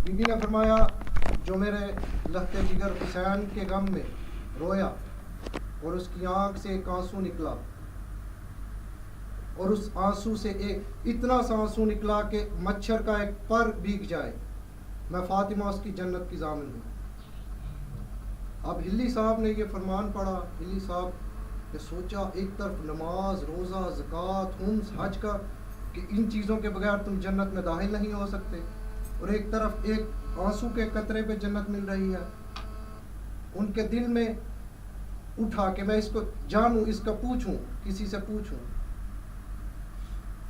Be be نے فرمایا جو میرے لہتے جگر حسین کے غم میں رویا اور اس کی آنکھ سے ایک آنسو نکلا اور اس آنسو سے ایک اتنا سا آنسو نکلا کہ مچھر کا ایک پر بھیگ جائے، میں فاطمہ اس کی جنت کی ضامن ہوں۔ اب ہلی صاحب نے یہ فرمان پڑھا، ہلی صاحب نے سوچا ایک طرف نماز، روزہ، زکوٰۃ، خمس، حج کا کہ ان چیزوں کے بغیر تم جنت میں داخل نہیں ہو سکتے، اور ایک طرف ایک آنسو کے قطرے پہ جنت مل رہی ہے۔ ان کے دل میں اٹھا کہ میں اس کو جانوں، اس کا پوچھوں، کسی سے پوچھوں۔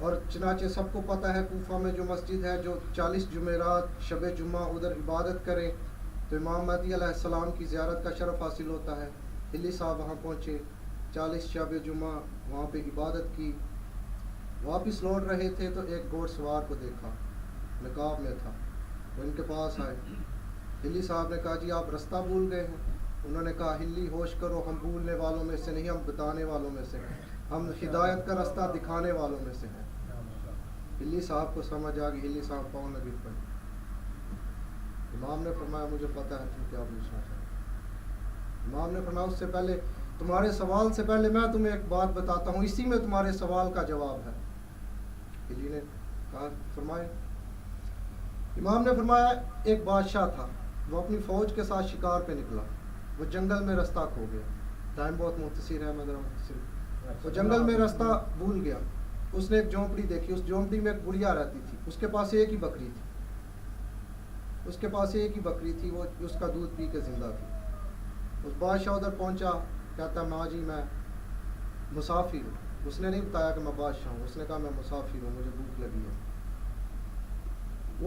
اور چنانچہ سب کو پتہ ہے کوفہ میں جو مسجد ہے جو 40 جمعرات شب جمعہ ادھر عبادت کرے تو امام مہدی علیہ السلام کی زیارت کا شرف حاصل ہوتا ہے۔ ہلی صاحب وہاں پہنچے، 40 شب جمعہ وہاں پہ عبادت کی، واپس لوٹ رہے تھے تو ایک گھوڑ سوار کو دیکھا، نقاب میں تھا، وہ ان کے پاس آئے۔ ہلی صاحب نے کہا جی آپ رستہ بھول گئے ہیں؟ انہوں نے کہا ہلی ہوش کرو، ہم بھولنے والوں میں سے نہیں، ہم بتانے والوں میں سے ہیں، ہم ہدایت کا رستہ دکھانے والوں میں سے ہیں۔ ہلی صاحب کو سمجھ آ گئی، ہلی صاحب پاؤں میں گر پڑے۔ امام نے فرمایا مجھے پتہ ہے تم کیا پوچھنا چاہتے۔ امام نے فرمایا اس سے پہلے تمہارے سوال سے پہلے میں تمہیں ایک بات بتاتا ہوں، اسی میں تمہارے سوال کا جواب ہے۔ ہلی نے کہا فرمائے۔ امام نے فرمایا ایک بادشاہ تھا، وہ اپنی فوج کے ساتھ شکار پہ نکلا، وہ جنگل میں رستہ کھو گیا، ٹائم بہت مختصر ہے، وہ جنگل میں رستہ بھول گیا۔ اس نے ایک جھونپڑی دیکھی، اس جھونپڑی میں ایک بڑھیا رہتی تھی، اس کے پاس ایک ہی بکری تھی، اس کے پاس ایک ہی بکری تھی، وہ اس کا دودھ پی کے زندہ تھی۔ اس بادشاہ ادھر پہنچا، کہتا ماں جی میں مسافر ہوں۔ اس نے نہیں بتایا کہ میں بادشاہ ہوں، اس نے کہا میں مسافر ہوں، مجھے بھوک لگی ہے۔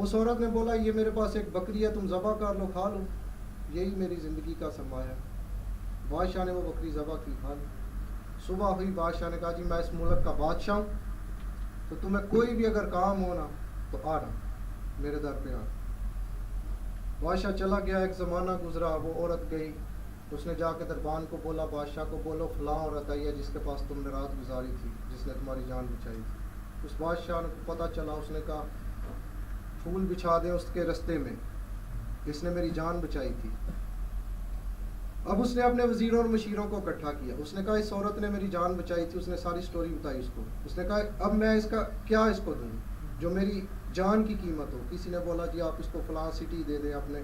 اس عورت نے بولا یہ میرے پاس ایک بکری ہے، تم ذبح کر لو، کھا لو، یہی میری زندگی کا سرمایہ ہے۔ بادشاہ نے وہ بکری ذبح کی، کھا لی۔ صبح ہوئی، بادشاہ نے کہا جی میں اس ملک کا بادشاہ ہوں، تو تمہیں کوئی بھی اگر کام ہونا تو آنا، میرے در پہ آنا۔ بادشاہ چلا گیا، ایک زمانہ گزرا، وہ عورت گئی، اس نے جا کے دربان کو بولا بادشاہ کو بولو فلاں عورت آئی ہے جس کے پاس تم نے رات گزاری تھی، جس نے تمہاری جان بچائی تھی۔ اس بادشاہ کو پتہ چلا، اس نے کہا پھول بچھا دیں اس کے رستے میں، اس نے میری جان بچائی تھی۔ اب اس نے اپنے وزیروں اور مشیروں کو اکٹھا کیا، اس نے کہا اس عورت نے میری جان بچائی تھی، اس نے ساری سٹوری بتائی اس کو۔ اس نے کہا اب میں اس کا کیا اس کو دوں جو میری جان کی قیمت ہو۔ کسی نے بولا جی آپ اس کو فلاں سٹی دے دیں، اپنے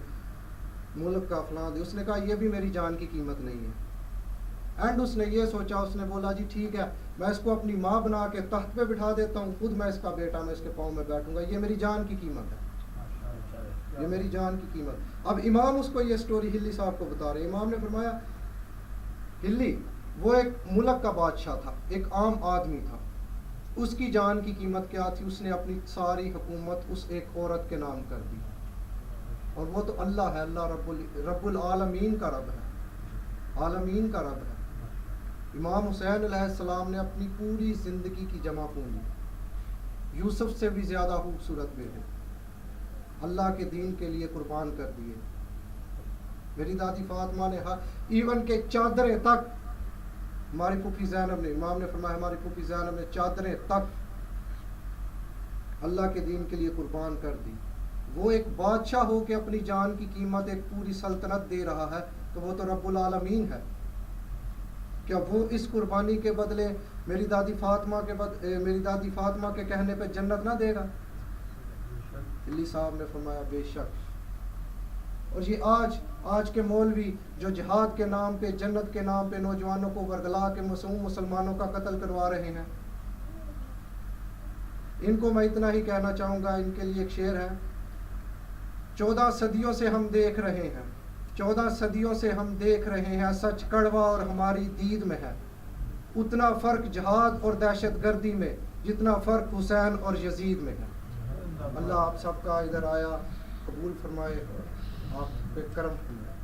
ملک کا فلاں دے۔ اس نے کہا یہ بھی میری جان کی قیمت نہیں ہے۔ اینڈ اس نے یہ سوچا، اس نے بولا جی ٹھیک ہے میں اس کو اپنی ماں بنا کے تخت پہ بٹھا دیتا ہوں، خود میں اس کا بیٹا، میں اس کے پاؤں میں بیٹھوں گا، یہ میری جان کی قیمت ہے، یہ میری جان کی قیمت۔ اب امام اس کو یہ سٹوری ہلی صاحب کو بتا رہے۔ امام نے فرمایا ہلی وہ ایک ملک کا بادشاہ تھا، ایک عام آدمی تھا، اس کی جان کی قیمت کیا تھی؟ اس نے اپنی ساری حکومت اس ایک عورت کے نام کر دی، اور وہ تو اللہ ہے، اللہ رب العالمین کا رب ہے، عالمین کا رب ہے۔ امام حسین علیہ السلام نے اپنی پوری زندگی کی جمع پونجی، یوسف سے بھی زیادہ خوبصورت بیٹے، اللہ کے دین کے لیے قربان کر دیے۔ میری دادی فاطمہ نے ایون کہ چادریں تک، ہماری پھوپھی زینب نے، امام نے فرمایا ہماری پھوپھی زینب نے چادریں تک اللہ کے دین کے لیے قربان کر دی۔ وہ ایک بادشاہ ہو کے اپنی جان کی قیمت ایک پوری سلطنت دے رہا ہے تو وہ تو رب العالمین ہے، کیا وہ اس قربانی کے بدلے میری دادی فاطمہ کے کہنے پہ جنت نہ دے گا؟ علی صاحب نے فرمایا بے شک۔ اور یہ آج کے مولوی جو جہاد کے نام پہ، جنت کے نام پہ نوجوانوں کو ورگلا کے مسلمانوں کا قتل کروا رہے ہیں، ان کو میں اتنا ہی کہنا چاہوں گا، ان کے لیے ایک شعر ہے۔ 14 صدیوں سے ہم دیکھ رہے ہیں، 14 صدیوں سے ہم دیکھ رہے ہیں، سچ کڑوا اور ہماری دید میں ہے، اتنا فرق جہاد اور دہشت گردی میں جتنا فرق حسین اور یزید میں ہے۔ اللہ آپ سب کا ادھر آیا قبول فرمائے، آپ پہ کرم فرمائے۔